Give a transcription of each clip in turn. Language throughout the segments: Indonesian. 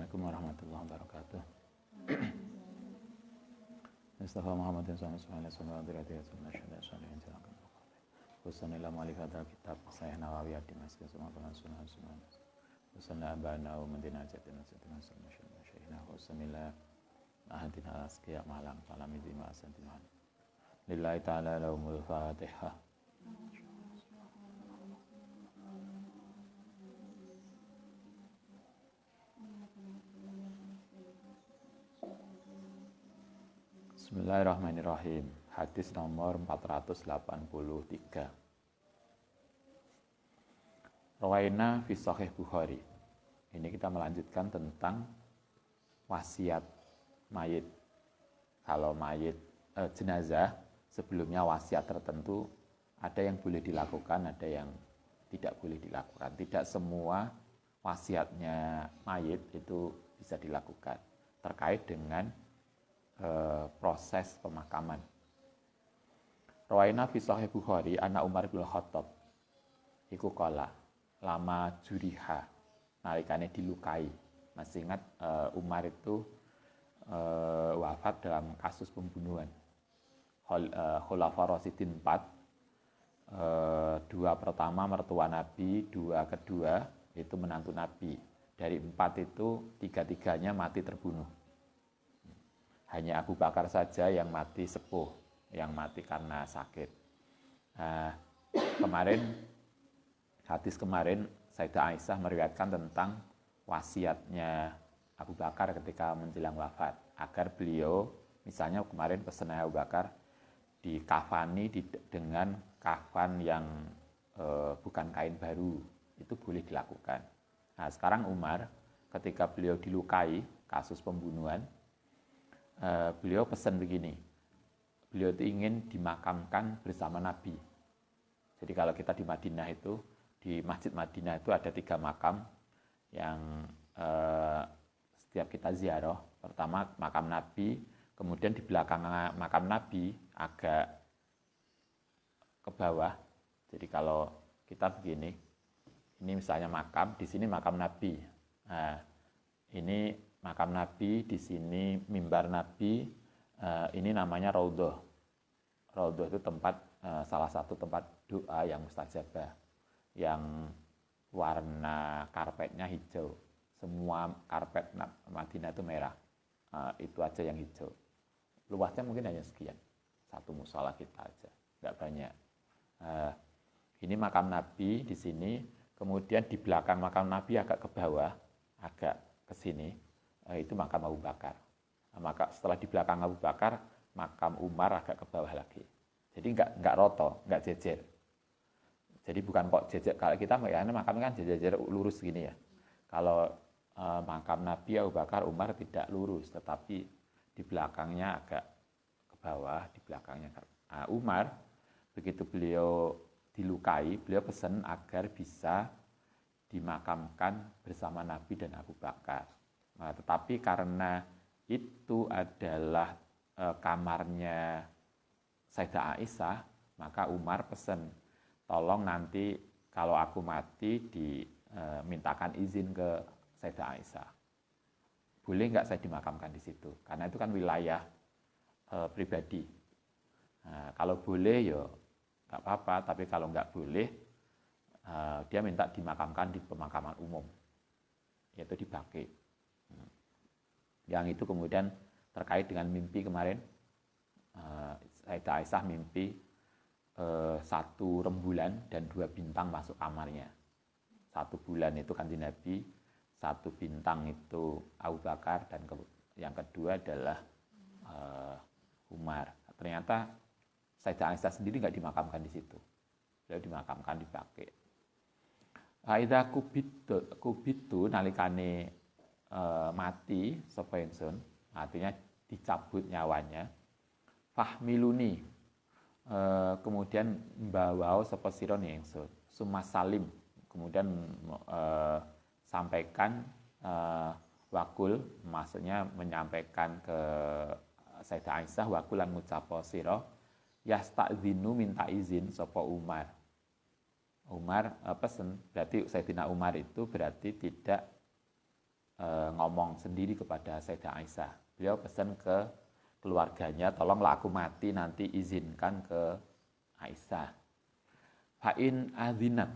Assalamualaikum warahmatullahi wabarakatuh. Mustafa Muhammadin sallallahu alaihi wasallam dirati sunna syada salihin silakan. Wassalamu alaihi wa kitab Sahih Nawawi Dimas semua dengan sunnah sunnah. Wassalamu bana wa madinah jatina sayyidina sallallahu syaihna wassalamu ahadina asqiya malang falamidi ma asantina. Lillahi ta'ala lahumul fatihah. Bismillahirrahmanirrahim. Hadis nomor 483. Rawaina fi Sahih Bukhari. Ini kita melanjutkan tentang wasiat mayit. Kalau mayit jenazah sebelumnya wasiat tertentu ada yang boleh dilakukan, ada yang tidak boleh dilakukan. Tidak semua wasiatnya mayit itu bisa dilakukan terkait dengan proses pemakaman. Rawaina fi Sahih Bukhari anna Umar bin Khattab iku qala lama juriha nalikane dilukai. Masih ingat Umar itu wafat dalam kasus pembunuhan. Khulafa Rasyidin 4, dua pertama mertua Nabi, dua kedua itu menantu Nabi. Dari 4 itu 3-3-nya mati terbunuh. Hanya Abu Bakar saja yang mati sepuh, yang mati karena sakit. Hadis kemarin Sayyidah Aisyah meriwayatkan tentang wasiatnya Abu Bakar ketika menjelang wafat, agar beliau, misalnya kemarin pesan Abu Bakar, dikafani dengan kafan yang bukan kain baru, itu boleh dilakukan. Nah, sekarang Umar ketika beliau dilukai kasus pembunuhan, beliau pesan begini, beliau itu ingin dimakamkan bersama Nabi. Jadi kalau kita di Madinah itu, di Masjid Madinah itu ada 3 makam yang setiap kita ziarah. Pertama makam Nabi, kemudian di belakang makam Nabi agak ke bawah. Jadi kalau kita begini, ini misalnya makam, di sini makam Nabi. Nah, ini makam Nabi, di sini mimbar Nabi, ini namanya Raudhah. Raudhah itu tempat, salah satu tempat doa yang mustajabah, yang warna karpetnya hijau. Semua karpet Madinah itu merah, itu aja yang hijau. Luasnya mungkin hanya sekian, satu mushola kita aja, nggak banyak. Ini makam Nabi di sini, kemudian di belakang makam Nabi agak ke bawah, agak ke sini, itu makam Abu Bakar. Maka setelah di belakang Abu Bakar, makam Umar agak ke bawah lagi. Jadi enggak roto, enggak jejer. Jadi bukan kok jejer. Kalau kita makam kan jejer lurus gini ya. Kalau makam Nabi Abu Bakar Umar tidak lurus, tetapi di belakangnya agak ke bawah, di belakangnya. Umar begitu beliau dilukai, beliau pesan agar bisa dimakamkan bersama Nabi dan Abu Bakar. Nah, tetapi karena itu adalah kamarnya Sayyidah Aisyah, maka Umar pesan, tolong nanti kalau aku mati dimintakan izin ke Sayyidah Aisyah. Boleh nggak saya dimakamkan di situ? Karena itu kan wilayah pribadi. Nah, kalau boleh ya nggak apa-apa, tapi kalau nggak boleh, dia minta dimakamkan di pemakaman umum, yaitu di Baqi. Yang itu kemudian terkait dengan mimpi kemarin, Sayyidah Aisyah mimpi 1 rembulan dan 2 bintang masuk kamarnya. 1 bulan itu Kanjeng Nabi, 1 bintang itu Abu Bakar, dan yang kedua adalah Umar. Ternyata Sayyidah Aisyah sendiri nggak dimakamkan di situ, beliau dimakamkan di Baqi. Aida kubitu nalikane mati sapa ingsun, artinya dicabut nyawanya, fahmiluni, kemudian mbawao sapa sira ingsun, sumasalim, kemudian sampaikan wakul, maksudnya menyampaikan ke Sayyidah Aisyah, wakulan ngucapo sira yasta'zinu, minta izin sapa Umar. Umar pesen, berarti Sayyidina Umar itu berarti tidak ngomong sendiri kepada Sayyidah Aisyah. Beliau pesan ke keluarganya, tolonglah aku mati nanti izinkan ke Aisyah. Fa'in adzinat,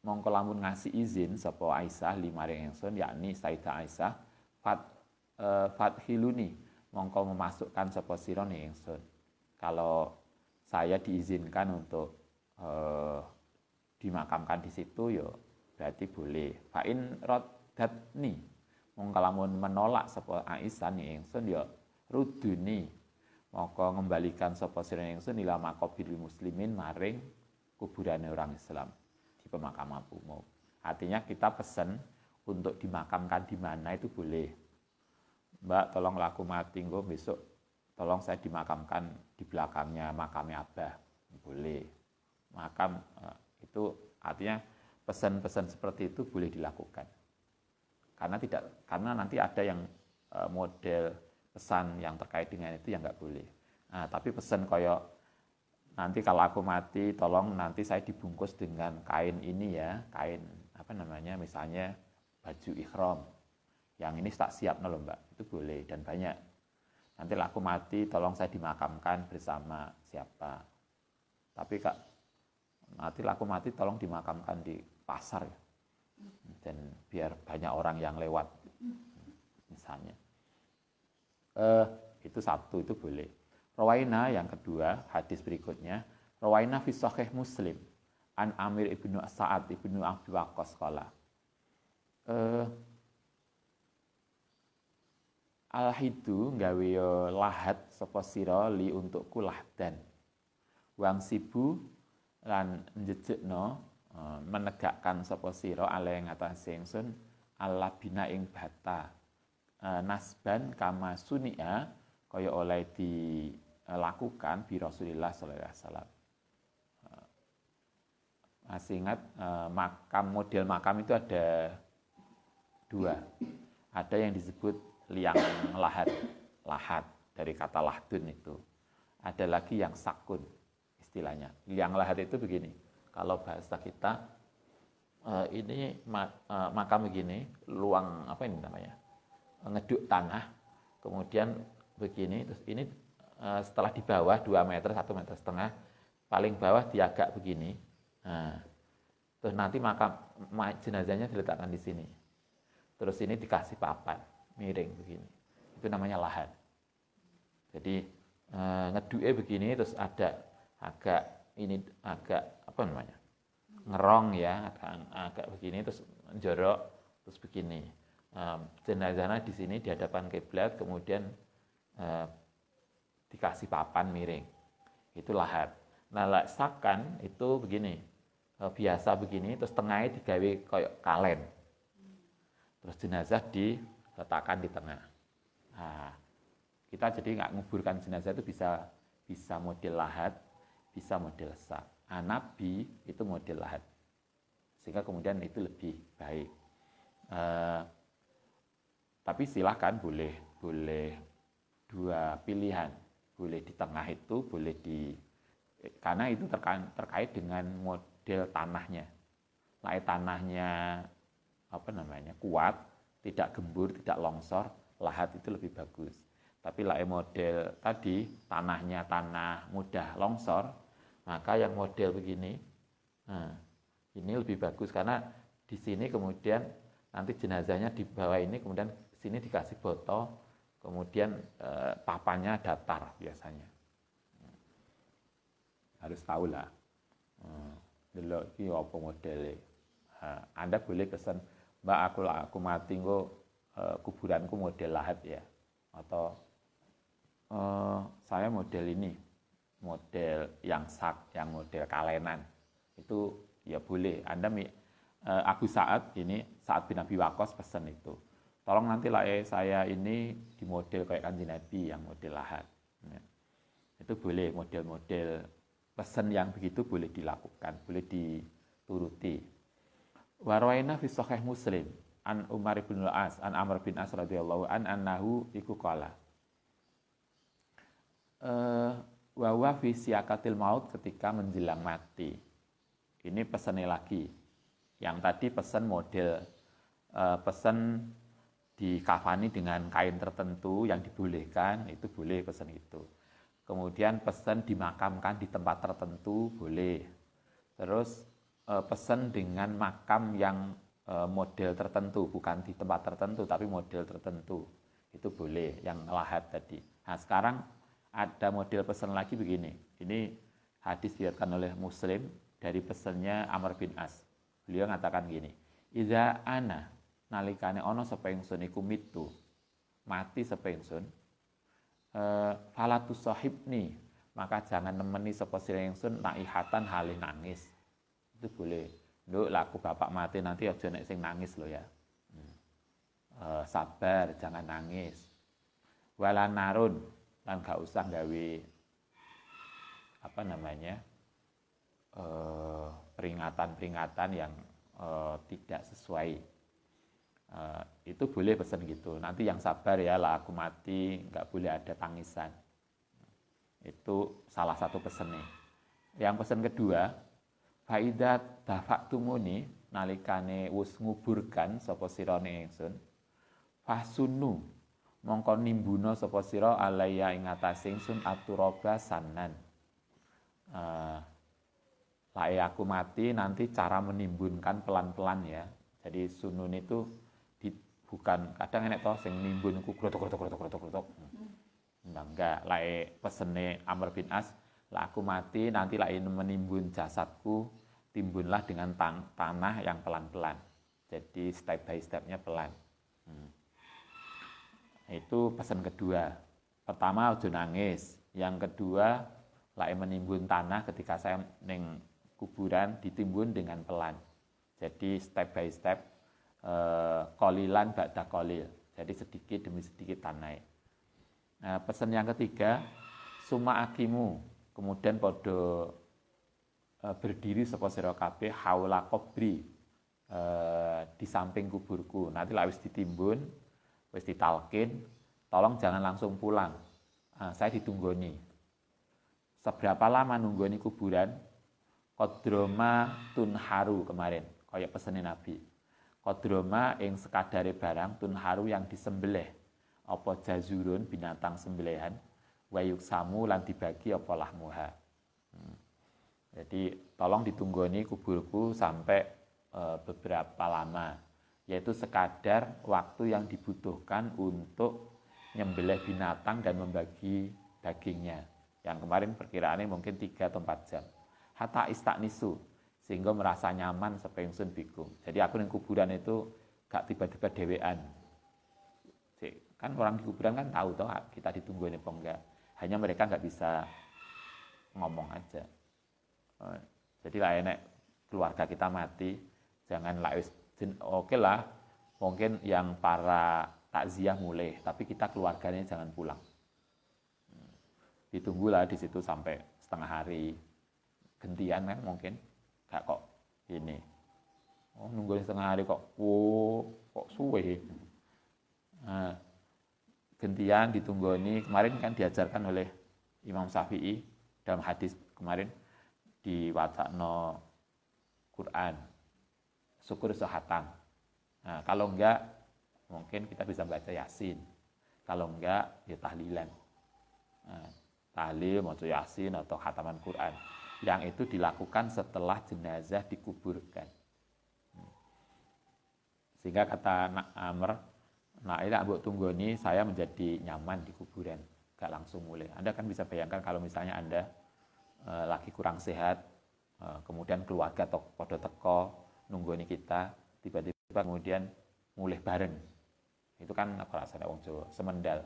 mongko lamun ngasih izin sapa Aisyah limaring ingsun, yakni Sayyidah Aisyah, fathiluni, mongko memasukkan sapa sira ning ingsun. Kalau saya diizinkan untuk dimakamkan di situ, ya berarti boleh. Fa'in raddatni, mongko lamun menolak sapa Aisyah ning ingsun, ya ruduni, mongko ngembalikan sapa sira ning ingsun ila maqabil muslimin maring kuburan orang Islam di pemakaman umum. Artinya kita pesan untuk dimakamkan di mana itu boleh. Mbak, tolong laku mati, engko besok tolong saya dimakamkan di belakangnya makamnya Abah. Boleh. Makam itu artinya pesan-pesan seperti itu boleh dilakukan. Karena nanti ada yang model pesan yang terkait dengan itu yang nggak boleh. Nah, tapi pesan koyok nanti kalau aku mati, tolong nanti saya dibungkus dengan kain ini ya, kain apa namanya, misalnya baju ihram. Yang ini tak siap loh Mbak, itu boleh dan banyak. Nanti aku mati, tolong saya dimakamkan bersama siapa. Tapi Kak, nanti aku mati, tolong dimakamkan di pasar ya. Dan biar banyak orang yang lewat, misalnya. Itu satu, itu boleh. Rawaina yang kedua, hadis berikutnya, rawaina fi sahih Muslim an Amir ibnu Sa'ad ibnu Abi Waqqas qala. Alhidu gawe lahat sapa sira li untukku lahdan. Wang sibu lan njejekno menegakkan sapa sira ale ngatasé ingsun ala bina ing bata. Nasban kama sunia kaya oleh dilakukan bi Rasulillah sallallahu alaihi wasallam. Masih ingat model makam itu ada dua. Ada yang disebut liang lahat dari kata lahdun itu. Ada lagi yang sakun istilahnya. Liang lahat itu begini. Kalau bahasa kita ini makam begini, luang apa ini namanya? Ngeduk tanah, kemudian begini, terus ini setelah di bawah 2 meter, 1,5 meter, paling bawah diagak begini. Nah, terus nanti makam jenazahnya diletakkan di sini. Terus ini dikasih papan miring begini. Itu namanya lahat. Jadi ngeduke begini, terus ada agak apa namanya? Ngerong ya, agak begini, terus jorok, terus begini. Jenazahnya di sini di hadapan kiblat, kemudian dikasih papan miring. Itu lahat. Nah, sakan itu begini. Biasa begini, terus tengahnya digawe kayak kalen. Terus jenazah diletakkan di tengah. Nah, kita jadi nggak nguburkan jenazah itu bisa model lahat, bisa model sak. Nabi itu model lahat. Sehingga kemudian itu lebih baik. Tapi silahkan boleh 2 pilihan. Boleh di tengah itu, boleh karena itu terkait dengan model tanahnya. Lai tanahnya kuat, tidak gembur, tidak longsor, lahat itu lebih bagus. Tapi lai model tadi tanahnya tanah mudah longsor, maka yang model begini, ini lebih bagus karena di sini kemudian nanti jenazahnya di bawah ini, kemudian sini dikasih botol, kemudian papannya datar biasanya. Harus tahu lah. Delok iki apa modele. Anda boleh pesan, Mbak aku mati engko kuburanku model lahat ya. Atau saya model ini, model yang sak, yang model kalenan. Itu ya boleh. Anda Abu Sa'ad ini, Sa'ad bin Abi Waqqas pesan itu. Tolong nanti saya ini di model kayak Kanjeng Nabi yang model lahat. Ya. Itu boleh, model-model pesan yang begitu boleh dilakukan, boleh dituruti. Warwaina fi sahih Muslim an Umar bin Al-As an Amr bin As radhiyallahu anhu iku qala. Wa wa fi siakatil maut, ketika menjelang mati. Ini pesannya lagi. Yang tadi pesan model pesan dikafani dengan kain tertentu yang dibolehkan, itu boleh pesan itu. Kemudian pesan dimakamkan di tempat tertentu, boleh. Terus pesan dengan makam yang model tertentu, bukan di tempat tertentu, tapi model tertentu, itu boleh, yang lahat tadi. Nah sekarang ada model pesan lagi begini, ini hadis diriwayatkan oleh Muslim dari pesannya Amr bin As. Beliau mengatakan gini, idza ana nalikane ana sapa ingsun iku mitu, mati sapa ingsun, falatu sahibni, maka jangan nemeni sapa sira ingsun naihatan halih nangis. Itu boleh. Nduk laku bapak mati nanti aja nek sing nangis lo ya. Sabar, jangan nangis. Wala narun, lan gak usah gawe apa namanya? Peringatan-peringatan yang tidak sesuai. Itu boleh pesan gitu. Nanti yang sabar ya lah aku mati, nggak boleh ada tangisan. Itu salah satu pesannya. Yang pesan kedua, faida dafaktumuni nalikane wus nguburkan sapa sirane ingsun, fasunu mongko nimbuna sapa sira alaya ing atase ingsun aturoba sanan. Lae aku mati nanti cara menimbunkan pelan-pelan ya. Jadi sunun itu bukan kadang enek toh sing nimbun iku krotok. Enggak, lae pesene Amr bin As, lah aku mati nanti lae menimbun jasadku, timbunlah dengan tanah yang pelan-pelan. Jadi step by stepnya pelan. Itu pesan kedua. Pertama ojo nangis. Yang kedua, lae menimbun tanah ketika saya ning kuburan ditimbun dengan pelan. Jadi step by step, kolilan ba'da kolil, jadi sedikit demi sedikit tanai. Nah, pesan yang ketiga, suma akimu, kemudian podo berdiri sapa sira kabeh haula qabri, di samping kuburku. Nanti lah wis ditimbun, wis ditalkin, tolong jangan langsung pulang. Saya ditunggoni. Seberapa lama nunggoni kuburan? Qadroma tunharu kemarin, kayak pesanin Nabi. Qadroma ing sekadare barang tunharu yang disembelih, apa jazurun binatang sembelihan, wayuk samu lan dibagi apa lahmuha. Jadi tolong ditunggoni kuburku sampai beberapa lama, yaitu sekadar waktu yang dibutuhkan untuk nyembelih binatang dan membagi dagingnya. Yang kemarin perkiraannya mungkin 3 atau 4 jam. Hatta istaknisu, sehingga merasa nyaman sapa ingsun bikum. Jadi aku ning kuburan itu gak tiba-tiba dewean. Kan orang di kuburan kan tahu toh kita ditungguin apa enggak. Hanya mereka nggak bisa ngomong aja. Jadi lah enek keluarga kita mati, jangan lah oke lah, mungkin yang para takziah mulai, tapi kita keluarganya jangan pulang. Ditunggulah di situ sampai setengah hari. Gentian kan mungkin gak kok ini. Oh nungguin setengah hari kok suwe. Nah, gentian ditunggoni, kemarin kan diajarkan oleh Imam Syafi'i dalam hadis kemarin di wacana Quran syukur sehatan. Nah, kalau enggak mungkin kita bisa baca Yasin. Kalau enggak ya tahlilan. Nah, tahlil, maca Yasin atau khataman Quran. Yang itu dilakukan setelah jenazah dikuburkan. Sehingga kata Amr, nah ini mbok tunggoni saya menjadi nyaman di kuburan, gak langsung mulai. Anda kan bisa bayangkan kalau misalnya Anda lagi kurang sehat, kemudian keluarga podo teko nunggoni kita, tiba-tiba kemudian mulai bareng. Itu kan apa rasanya wong Jawa, semendal.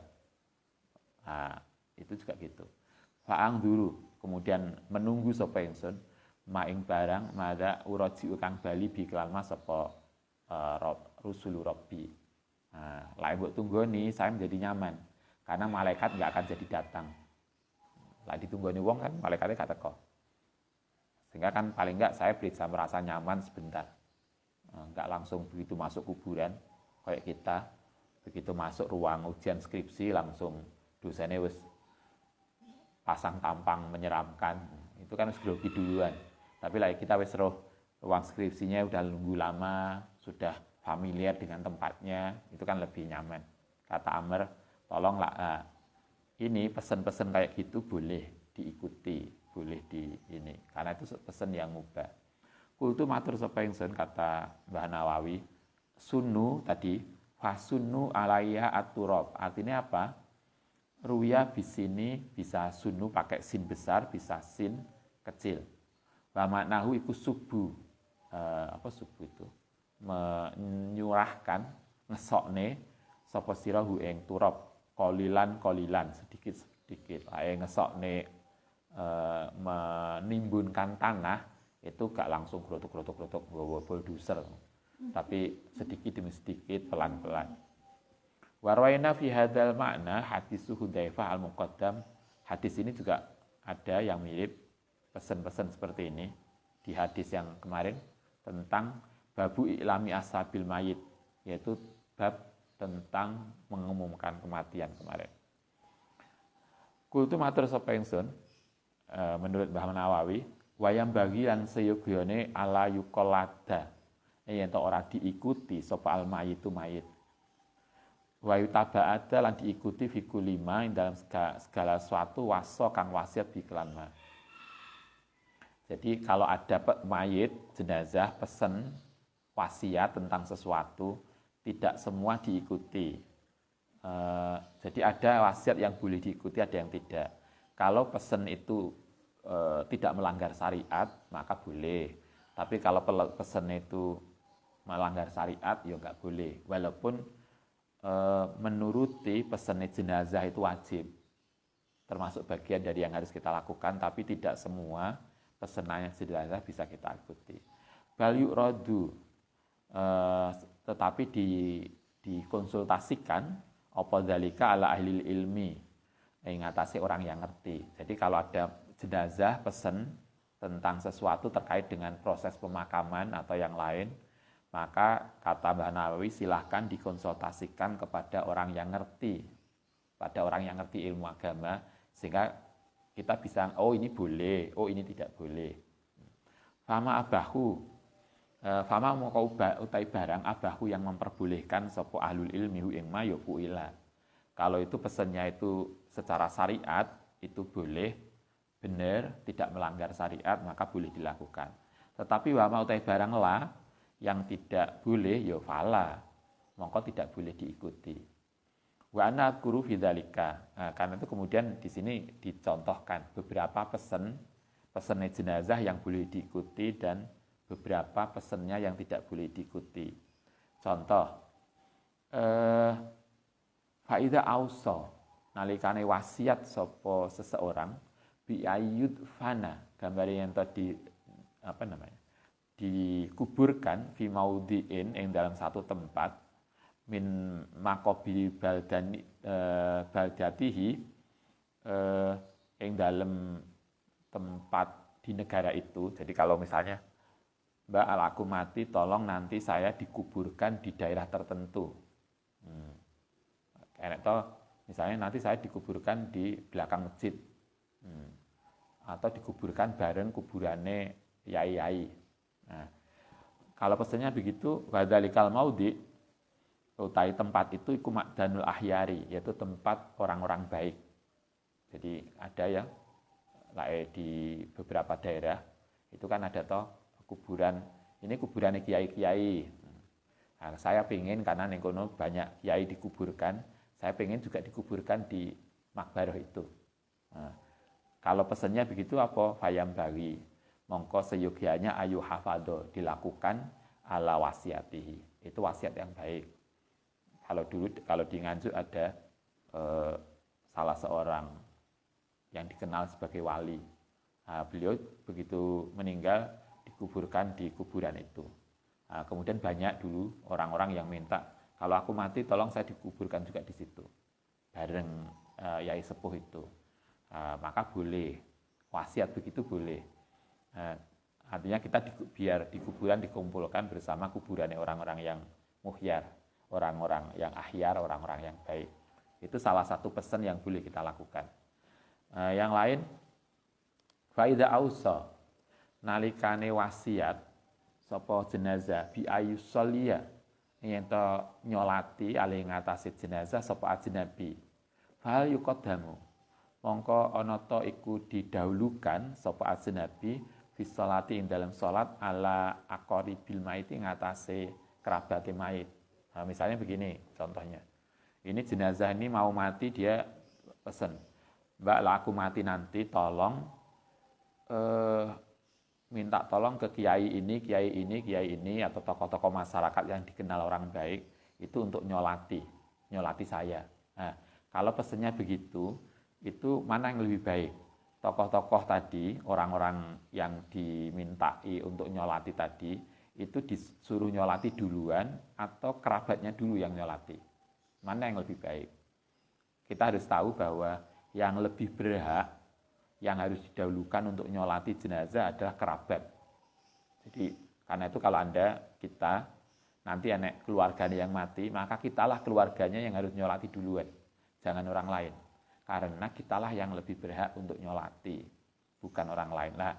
Nah, itu juga gitu. Faang dulu, kemudian menunggu sapa ingsun maing barang mada uraji kang bali bi kelan sapa rusulu rabbi. Nah, lah mbok tunggoni saya menjadi nyaman karena malaikat enggak akan jadi datang. Lah ditunggoni wong kan malaikatnya gak teko. Sehingga kan paling enggak saya bisa merasa nyaman sebentar. Enggak langsung begitu masuk kuburan kayak kita, begitu masuk ruang ujian skripsi langsung dosennya wis pasang tampang menyeramkan, itu kan harus grogi duluan. Tapi lah kita wis roh ruang skripsinya udah nunggu lama, sudah familiar dengan tempatnya, itu kan lebih nyaman. Kata Amr, tolonglah ini pesan-pesan kayak gitu boleh diikuti, boleh di ini, karena itu pesan yang mubah. Kultu matur sapa ingsun, kata Mbah Nawawi, sunu tadi, fasunu alaya aturab. Artinya apa? Ruya bisini bisa sunu pakai sin besar, bisa sin kecil. Wa maknahu iku subuh. Apa subuh itu? Menyurahkan, ngesokne sapa sira hu ing turab, kolilan sedikit. Ae ngesokne menimbunkan tanah itu gak langsung grotok bawa bulldozer, tapi sedikit demi sedikit, pelan-pelan. Warwaina fi hadzal makna hadis Hudzaifah al-Muqaddam. Hadis ini juga ada yang mirip pesan-pesan seperti ini di hadis yang kemarin tentang babu ilami ashabil mayit, yaitu bab tentang mengumumkan kematian kemarin. Kultu matur sapa ingsun, menurut Mbah Nawawi, wayang bagi lan seyogyane ala yukolada, yen to ora diikuti sapa al mayitu mayit. Wa yutaba'ada lan diikuti fi kulima dalam segala sesuatu waso kang wasiat di kelanma. Jadi kalau ada mayit jenazah pesan wasiat tentang sesuatu, tidak semua diikuti. Jadi ada wasiat yang boleh diikuti, ada yang tidak. Kalau pesan itu tidak melanggar syariat, maka boleh. Tapi kalau pesan itu melanggar syariat, ya nggak boleh. Walaupun menuruti pesan jenazah itu wajib, termasuk bagian dari yang harus kita lakukan, tapi tidak semua pesanannya jenazah bisa kita ikuti. Bal yu'radu, tetapi dikonsultasikan apa dzalika ala ahli ilmi, ngatasi orang yang ngerti. Jadi kalau ada jenazah pesan tentang sesuatu terkait dengan proses pemakaman atau yang lain, maka kata Mbah Nawawi silahkan dikonsultasikan kepada orang yang ngerti, pada orang yang ngerti ilmu agama, sehingga kita bisa, oh ini boleh, oh ini tidak boleh. Fama abahu, fama moko utai barang abahu yang memperbolehkan sapa ahlul ilmi hu ing ma ya fuila. Kalau itu pesannya itu secara syariat itu boleh, benar, tidak melanggar syariat, maka boleh dilakukan. Tetapi wama utai barang la yang tidak boleh ya fala, maka tidak boleh diikuti. Wa ana guru fidzalika. Karena itu kemudian di sini dicontohkan beberapa pesan jenazah yang boleh diikuti dan beberapa pesannya yang tidak boleh diikuti. Contoh, faida auso nalikane wasiat sapa seseorang bi ayyud fana, gambar yang tadi dikuburkan fi maudhi'in yang dalam satu tempat min makobi baldatihi yang dalam tempat di negara itu. Jadi kalau misalnya Mbak aku mati, tolong nanti saya dikuburkan di daerah tertentu. Kayak toh misalnya nanti saya dikuburkan di belakang masjid, atau dikuburkan bareng kuburannya yai-yai. Nah, kalau pesannya begitu, wadzalikal maudi, utai tempat itu iku makdanul ahyari, yaitu tempat orang-orang baik. Jadi ada yang di beberapa daerah itu kan ada toh kuburan, ini kuburannya kiai-kiai. Nah, saya pengen karena nengkono banyak kiai dikuburkan, saya pengen juga dikuburkan di makbaroh itu. Nah, kalau pesannya begitu apa? Fayam bawi, mongko seyogianya ayu hafado, dilakukan ala wasiatihi. Itu wasiat yang baik. Kalau di Nganjuk ada salah seorang yang dikenal sebagai wali. Nah, beliau begitu meninggal dikuburkan di kuburan itu. Nah, kemudian banyak dulu orang-orang yang minta, kalau aku mati tolong saya dikuburkan juga di situ, bareng Yai Sepuh itu. Maka boleh, wasiat begitu boleh. Artinya kita biar di kuburan dikumpulkan bersama kuburannya orang-orang yang muhyar, orang-orang yang ahyar, orang-orang yang baik. Itu salah satu pesan yang boleh kita lakukan. Yang lain, faida ausa, nalikane wasiat sapa jenazah bi ayusollia, yen to nyolati ali ngatasi jenazah sapa ajnabi fal yuqaddamu mongko ana ta iku didahulukan sapa ajnabi fi sholati ing dalam salat ala aqaribil maiti ngatasi kerabat mayit. Nah, misalnya begini contohnya. Ini jenazah ini mau mati, dia pesen, Mbak lah aku mati nanti tolong minta tolong ke kiai ini atau tokoh-tokoh masyarakat yang dikenal orang baik itu untuk nyolati saya. Nah, kalau pesennya begitu, itu mana yang lebih baik? Tokoh-tokoh tadi, orang-orang yang dimintai untuk nyolati tadi, itu disuruh nyolati duluan atau kerabatnya dulu yang nyolati? Mana yang lebih baik? Kita harus tahu bahwa yang lebih berhak, yang harus didahulukan untuk nyolati jenazah adalah kerabat. Jadi karena itu kalau kita nanti anak keluarganya yang mati, maka kitalah keluarganya yang harus nyolati duluan, jangan orang lain. Karena kitalah yang lebih berhak untuk nyolati, bukan orang lain. Nah,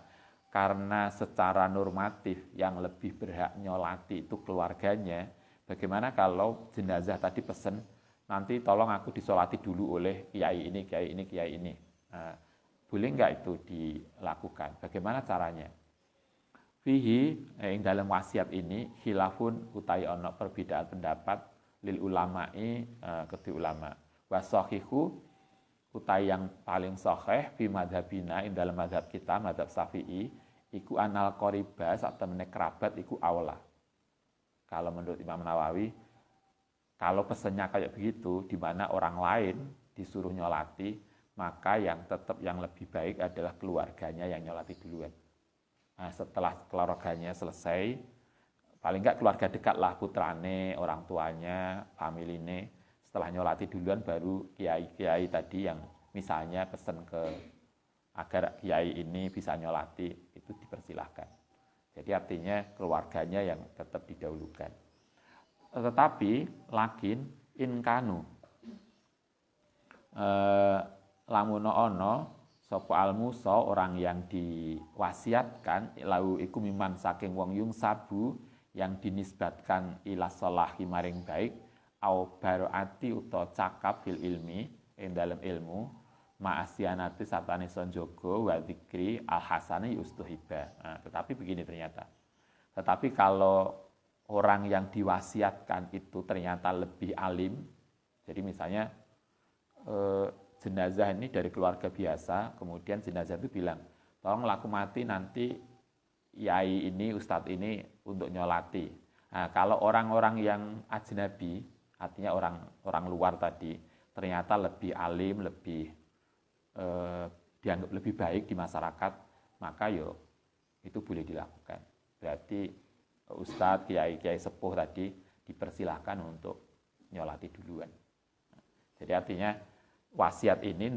karena secara normatif yang lebih berhak nyolati itu keluarganya, bagaimana kalau jenazah tadi pesen, nanti tolong aku disolati dulu oleh kiai ini. Nah, boleh enggak itu dilakukan? Bagaimana caranya? Fihi, yang dalam wasiat ini, khilafun utai ono perbedaan pendapat lil ulama'i kedua ulama. Wasohihu utai yang paling sahih fi madhabina in dalam madhab kita, madhab Syafi'i, iku anal qoriba saat temenek kerabat iku aula. Kalau menurut Imam Nawawi, kalau pesennya kayak begitu, di mana orang lain disuruh nyolati, maka yang tetap yang lebih baik adalah keluarganya yang nyolati duluan. Nah, setelah keluarganya selesai, paling enggak keluarga dekat lah, putrane, orang tuanya, familine, setelah nyolati duluan baru kiai-kiai tadi yang misalnya pesen agar kiai ini bisa nyolati, itu dipersilahkan. Jadi artinya keluarganya yang tetap didahulukan. Tetapi lakin inkanu lamun ono sapa almusa orang yang diwasiatkan lau iku miman saking wong yung sabu yang dinisbatkan ila sholahi maring baik au baroati utawa cakap fil ilmi ing dalam ilmu ma'asyanati satane sonjogo wa dzikri al hasani ustuhiba. Nah, tetapi begini ternyata. Tetapi kalau orang yang diwasiatkan itu ternyata lebih alim, jadi misalnya jenazah ini dari keluarga biasa, kemudian jenazah itu bilang, tolong laku mati nanti yai ini, ustadz ini untuk nyolati. Nah, kalau orang-orang yang ajnabi, artinya orang luar tadi, ternyata lebih alim, lebih dianggap lebih baik di masyarakat, maka itu boleh dilakukan. Berarti ustadz, kiai sepuh tadi dipersilahkan untuk nyolati duluan. Jadi artinya wasiat ini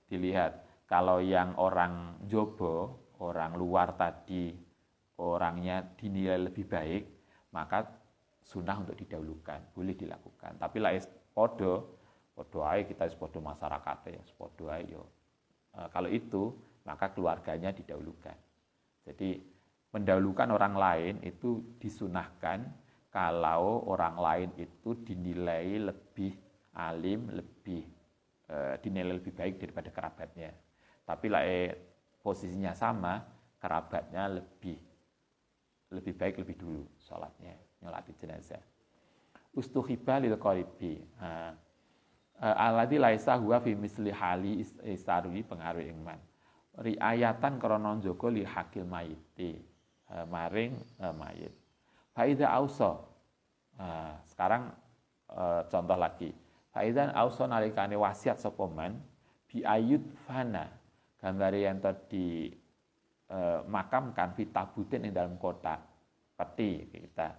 dilihat kalau yang orang jobo, orang luar tadi orangnya dinilai lebih baik, maka sunnah untuk didahulukan, boleh dilakukan. Tapi lah podo ae kita podo masyarakat ya, podo ae kalau itu maka keluarganya didahulukan. Jadi mendahulukan orang lain itu disunahkan kalau orang lain itu dinilai lebih alim, dinilai lebih baik daripada kerabatnya. Tapi posisinya sama, kerabatnya lebih baik lebih dulu sholatnya, nyolati jenazah. Ustuhiba lil qaribi. Alladzi laisa huwa fi misli hali istarwi pengaruh iman. Riayatan krana njaga li hakil mayiti. Maring mayit. Faida auso. Sekarang contoh lagi. Faida auso nalikane wasiat sapa man bi ayud fana. Gambare yang tadi makamkan fitabutin yang dalam kotak peti kita.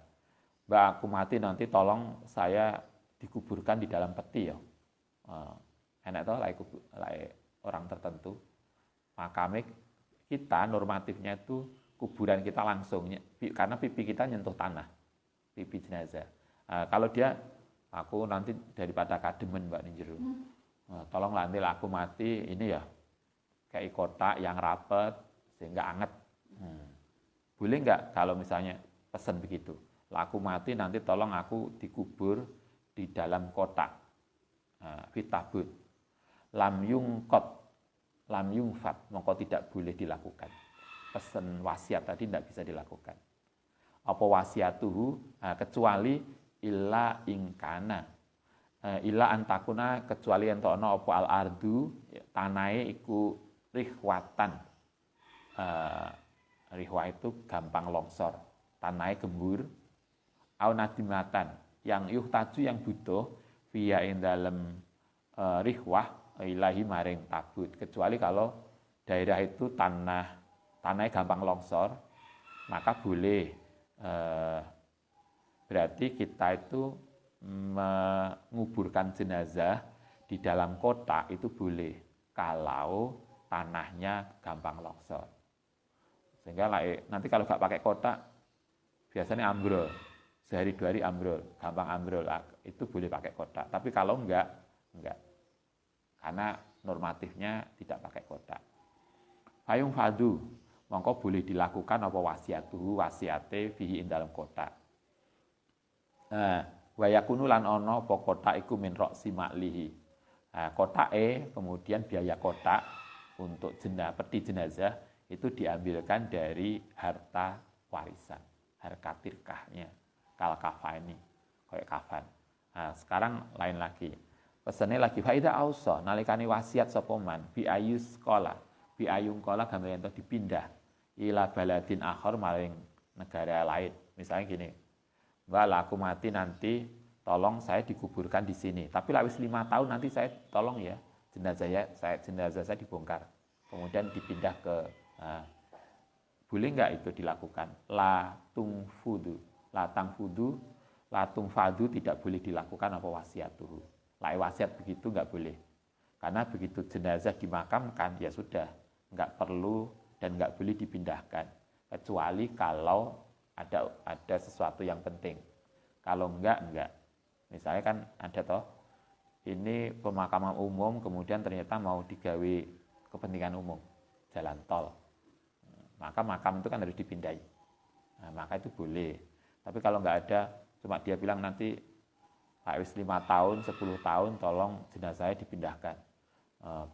Mbak aku mati nanti tolong saya dikuburkan di dalam peti ya. Enak toh orang tertentu. Makamnya kita normatifnya itu kuburan kita langsung, karena pipi kita nyentuh tanah, pipi jenazah. Kalau dia, aku nanti daripada kademen Mbak Ninjeru, tolonglah nanti aku mati, ini ya kayak kotak yang rapet sehingga anget. Boleh nggak kalau misalnya pesan begitu? laku mati nanti tolong aku dikubur di dalam kotak. Fitabut. Lam yungfat, mongko tidak boleh dilakukan. Pesan wasiat tadi tidak bisa dilakukan. Apa wasiatuhu, kecuali illa ingkana. Illa antakuna, kecuali entono apa al ardu, tanahe iku rihwatan. Rihwa itu gampang longsor, tanahe gembur. Au nadimatan, yang yuhtaju yang butuh via ing dalem rihwah ilahi maring tabut, kecuali kalau daerah itu tanahnya gampang longsor, maka boleh berarti kita itu menguburkan jenazah di dalam kotak itu boleh kalau tanahnya gampang longsor. Sehingga nanti kalau nggak pakai kotak biasanya ambrol, sehari 2 hari ambrol, gampang ambrol, itu boleh pakai kotak. Tapi kalau enggak, karena normatifnya tidak pakai kotak. Fayung fadu, mongko boleh dilakukan apa wasiatuhu, wasiate fihi ing dalam kotak. Wa yakunu lan ana apa kotak iku min roksi maklihi. Kotake kemudian biaya kotak untuk peti jenazah itu diambilkan dari harta warisan, harta tirkahnya, kal kafani, kayak kafan. Sekarang lain lagi. Pesene lagi faida ausa nalikane wasiat sapa man bi ayus sekolah, bi ayung kola gambar ento dipindah ila baladin akhir maring negara lain. Misalnya gini, Mbak, aku mati nanti tolong saya dikuburkan di sini. Tapi lawis 5 tahun nanti saya tolong ya jenazah saya dibongkar. Kemudian dipindah ke boleh enggak itu dilakukan? La tungfadu tidak boleh dilakukan apa wasiatuhu. Lai wasiat begitu enggak boleh. Karena begitu jenazah dimakamkan ya sudah, enggak perlu dan enggak boleh dipindahkan. Kecuali kalau ada sesuatu yang penting. Kalau enggak. Misalnya kan ada toh, ini pemakaman umum kemudian ternyata mau digawe kepentingan umum, jalan tol. Maka makam itu kan harus dipindahi. Maka itu boleh. Tapi kalau enggak ada, cuma dia bilang nanti Pak wis 5 tahun, 10 tahun tolong jenazahnya dipindahkan.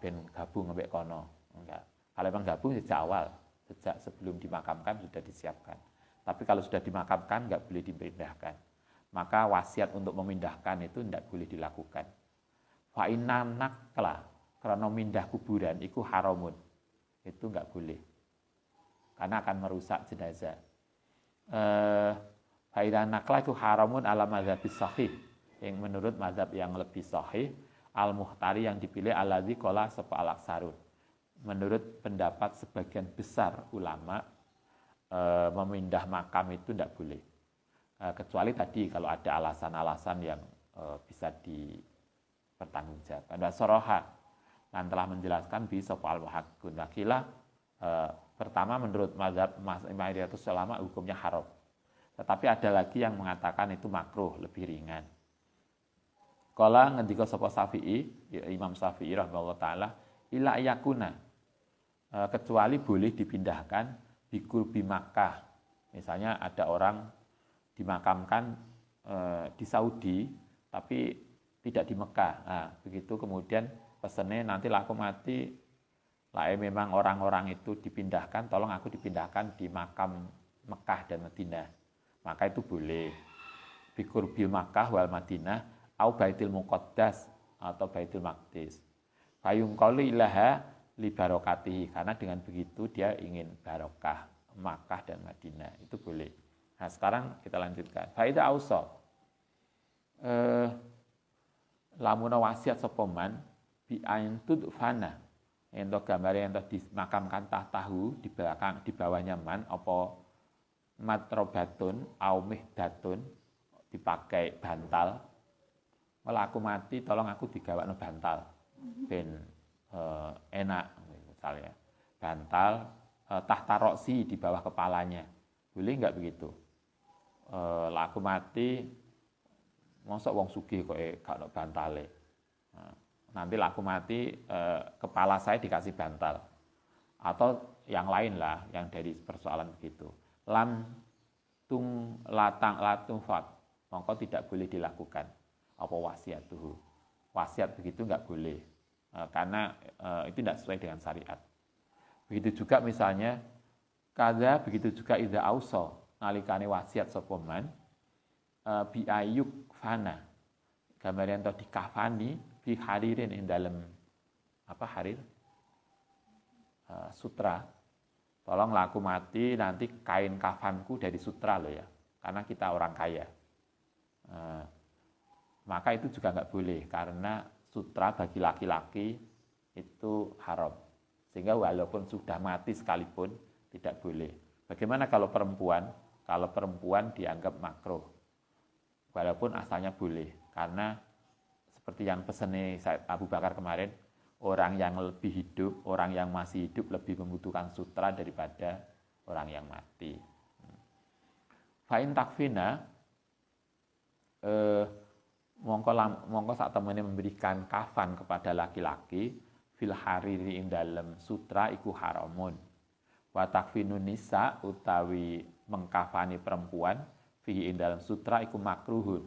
Ben gabung ngembek kono. Enggak. Kalau memang gabung sejak awal, sejak sebelum dimakamkan sudah disiapkan. Tapi kalau sudah dimakamkan enggak boleh dipindahkan. Maka wasiat untuk memindahkan itu tidak boleh dilakukan. Fa inna nakla, karena mindah kuburan itu haramun. Itu enggak boleh. Karena akan merusak jenazah. Fa inna nakla itu haramun ala madzhabis sahih. Yang menurut mazhab yang lebih sahih, al-muhtari yang dipilih alladzi qala sapa al-aksarun. Menurut pendapat sebagian besar ulama, memindah makam itu tidak boleh. Kecuali tadi kalau ada alasan-alasan yang bisa dipertanggungjawabkan. Dan soroha dan telah menjelaskan bisa al-muhakkun. Wakilah pertama menurut mazhab mayoritas ulama hukumnya haram. Tetapi ada lagi yang mengatakan itu makruh, lebih ringan. Kala ngendika sapa Syafi'i, Imam Syafi'i rahimahullah taala, ila yakuna, kecuali boleh dipindahkan biqurbi Makkah. Misalnya ada orang dimakamkan di Saudi tapi tidak di Mekah. Begitu kemudian pesannya nanti aku mati, memang orang-orang itu dipindahkan, tolong aku dipindahkan di makam Mekah dan Madinah. Maka itu boleh. Biqurbil Makkah wal Madinah au Baitul Muqaddas atau Baitul Maqdis. Fayung qalu ilaha li barokatihi, karena dengan begitu dia ingin barokah Makkah dan Madinah. Itu boleh. Nah, sekarang kita lanjutkan. Faida ausa. Lamuna wasiat sapa man bi ain tudfana. Ento gambare ento dimakamkan tahtahu di belakang di bawahnya man apa matrobatun au mihdatun, dipakai bantal. Kalau aku mati, tolong aku digawakno bantal, ben enak, misalnya bantal tahta roksi di bawah kepalanya, boleh nggak begitu? Aku mati, mosok wong sugih kok gak ono bantale. Nanti aku mati, kepala saya dikasih bantal, atau yang lain lah, yang dari persoalan begitu. Lam latung fat, mongko tidak boleh dilakukan apa wasiat tuh. Wasiat begitu nggak boleh, karena itu tidak sesuai dengan syariat. Begitu juga misalnya kada, begitu juga idza ausa nalikane wasiat sapa man bi ayuk fana, gambar yang dikafani bi haririn ing dalem apa harir, sutra. Tolong laku mati nanti kain kafanku dari sutra loh ya, karena kita orang kaya. Maka itu juga nggak boleh, karena sutra bagi laki-laki itu haram. Sehingga walaupun sudah mati sekalipun tidak boleh. Bagaimana kalau perempuan? Kalau perempuan dianggap makruh, walaupun asalnya boleh, karena seperti yang pesannya Abu Bakar kemarin, orang yang lebih hidup, orang yang masih hidup lebih membutuhkan sutra daripada orang yang mati. Fa'in takfina, mongko saat temannya memberikan kafan kepada laki-laki, fil hariri ing dalem sutra iku haramun. Wa takfinun nisa utawi mengkafani perempuan fihi ing dalem sutra iku makruhun.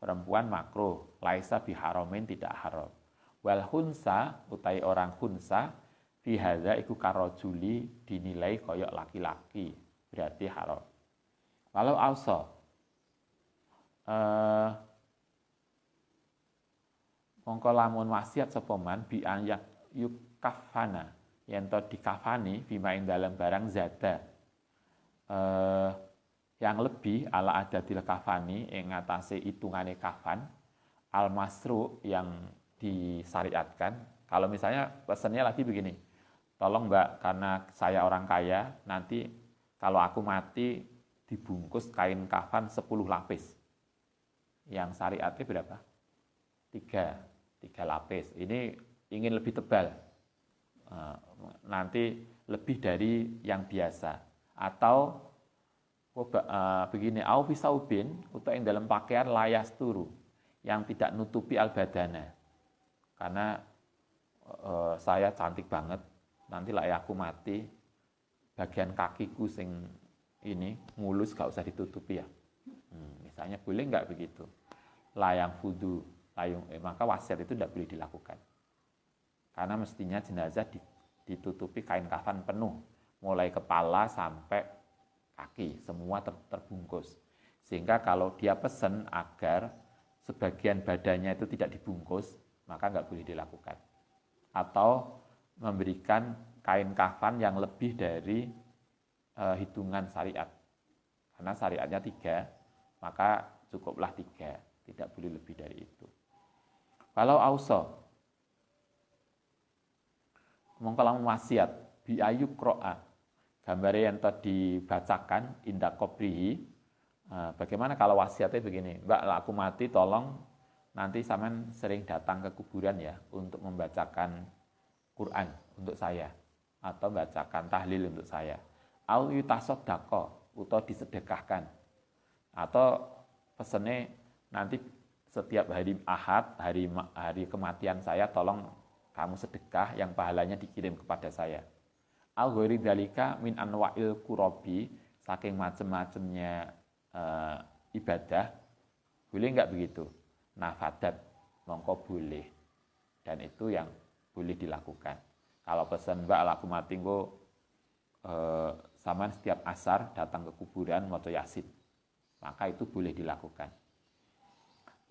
Perempuan makruh, laisa biharamin, tidak haram. Wal hunsa utai orang hunsa fi hadza iku karajuli, dinilai koyok laki-laki, berarti haram. Walau ausa mongko lamun wasiat sapa man bi an yukafana, yen to dikafani bima ing dalam barang zada yang lebih ala adatil kafani ing ngatasé hitungane kafan al masru yang disyariatkan. Kalau misalnya pesannya lagi begini, tolong Mbak, karena saya orang kaya, nanti kalau aku mati dibungkus kain kafan 10 lapis. Yang syariatnya berapa? 3 lapis. Ini ingin lebih tebal, nanti lebih dari yang biasa. Atau begini, au bisaubin, atau yang dalam pakaian layas turu, yang tidak nutupi al-badana. Karena saya cantik banget, nanti lah aku mati, bagian kakiku sing ini mulus gak usah ditutupi ya. Misalnya boleh nggak begitu? Layang fudu, maka wasiat itu tidak boleh dilakukan. Karena mestinya jenazah ditutupi kain kafan penuh, mulai kepala sampai kaki, semua terbungkus. Sehingga kalau dia pesan agar sebagian badannya itu tidak dibungkus, maka nggak boleh dilakukan. Atau memberikan kain kafan yang lebih dari hitungan syariat. Karena syariatnya 3, maka cukuplah 3, tidak boleh lebih dari itu. Kalau auso, mongko lamun wasiat bi ayub kro'a, gambar yang tadi dibacakan indak kobrihi. Bagaimana kalau wasiatnya begini, Mbak, aku mati, tolong nanti sampean sering datang ke kuburan ya untuk membacakan Quran untuk saya, atau bacakan tahlil untuk saya. Au yutasaddaqo, atau disedekahkan. Atau pesannya nanti setiap hari Ahad, hari kematian saya, tolong kamu sedekah yang pahalanya dikirim kepada saya. Au ghairi dzalika min anwa'il qurabi, saking macam-macamnya ibadah, boleh enggak begitu? Nafadat, mongko boleh. Dan itu yang boleh dilakukan. Kalau pesan, Mbak, aku mati engko sampean setiap asar datang ke kuburan maca Yasin, maka itu boleh dilakukan.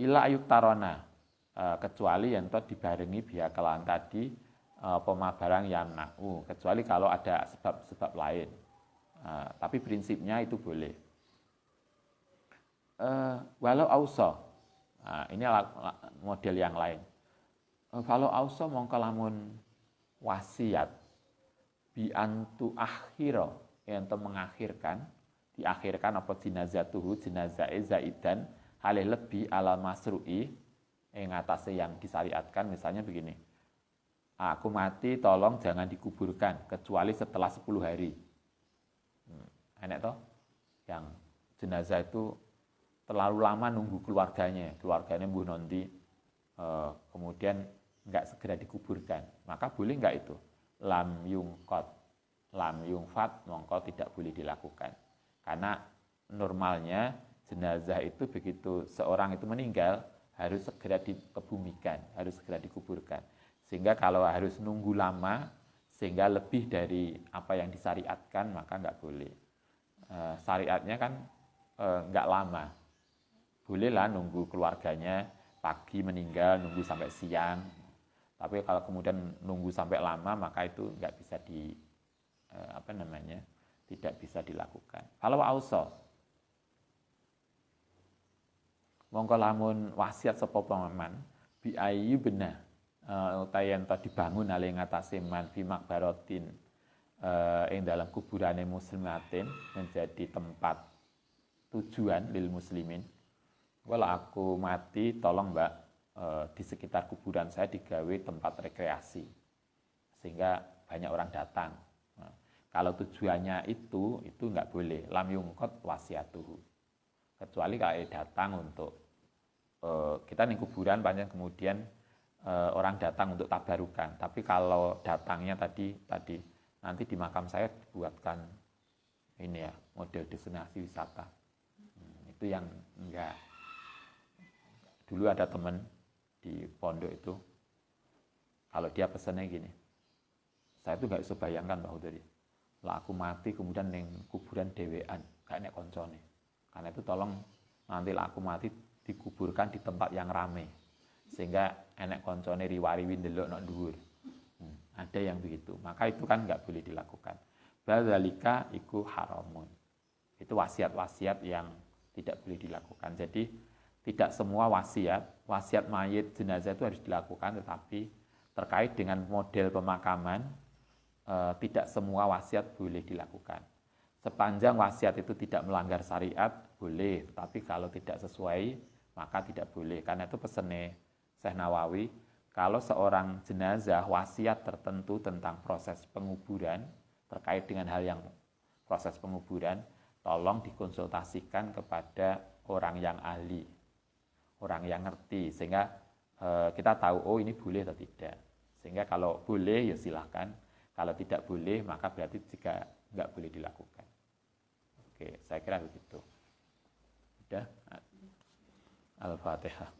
Ila ayuk tarona, kecuali yang toh dibarengi biya kelawan tadi pemabarang yang na'u, kecuali kalau ada sebab-sebab lain. Tapi prinsipnya itu boleh. Walau auso, ini model yang lain. Walau auso mongko lamun wasiat bi antu akhiro, yang mengakhirkan, diakhirkan apa jenazatuhu, jenazah zaidan halih lebih ala masru'i, ngatasi yang disyariatkan. Misalnya begini, aku mati tolong jangan dikuburkan kecuali setelah 10 hari. Enak toh, yang jenazah itu terlalu lama nunggu keluarganya mbuh nanti, kemudian enggak segera dikuburkan, maka boleh enggak itu? Lam yungfat, mongko tidak boleh dilakukan, karena normalnya jenazah itu begitu seorang itu meninggal harus segera dikebumikan, harus segera dikuburkan. Sehingga kalau harus nunggu lama, sehingga lebih dari apa yang disyariatkan, maka nggak boleh. Syariatnya kan nggak lama. Bolehlah nunggu keluarganya pagi meninggal, nunggu sampai siang. Tapi kalau kemudian nunggu sampai lama, maka itu nggak bisa tidak bisa dilakukan. Kalau auso, mongko lamun wasiat sapa paman bi ayu benah utayan ta dibangun ale ngatasé man fi makbaratin ing dalam kuburane muslimatin menjadi tempat tujuan lil muslimin. Kalau aku mati tolong Mbak di sekitar kuburan saya digawe tempat rekreasi sehingga banyak orang datang. Nah, kalau tujuannya itu nggak boleh lam yungkot wasiatuhu, kecuali kalau datang untuk kita nih kuburan banyak kemudian orang datang untuk tabarukan. Tapi kalau datangnya tadi nanti di makam saya dibuatkan ini ya model destinasi wisata, itu yang enggak. Dulu ada teman di pondok itu, kalau dia pesannya gini, saya tuh nggak bisa bayangkan bahwa dari lah aku mati kemudian neng kuburan dewean gak nek koncone, karena itu tolong nanti lah aku mati dikuburkan di tempat yang ramai sehingga enek koncone riwari ndelok nok dhuwur. Ada yang begitu, maka itu kan nggak boleh dilakukan. Badzalika iku haramun. Itu wasiat-wasiat yang tidak boleh dilakukan. Jadi tidak semua wasiat mayit jenazah itu harus dilakukan, tetapi terkait dengan model pemakaman tidak semua wasiat boleh dilakukan. Sepanjang wasiat itu tidak melanggar syariat boleh, tetapi kalau tidak sesuai maka tidak boleh. Karena itu pesannya Syekh Nawawi, kalau seorang jenazah wasiat tertentu tentang proses penguburan, terkait dengan hal yang proses penguburan, tolong dikonsultasikan kepada orang yang ahli, orang yang ngerti, sehingga kita tahu, oh ini boleh atau tidak. Sehingga kalau boleh ya silahkan, kalau tidak boleh maka berarti juga nggak boleh dilakukan. Oke, saya kira begitu. Sudah? Al-Fatihah.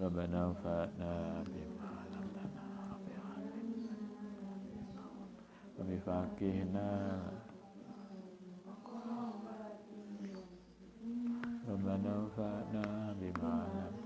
Rabbana fa'na bima 'allamtana wa bifaqihna Rabbana fa'na bima 'allamtana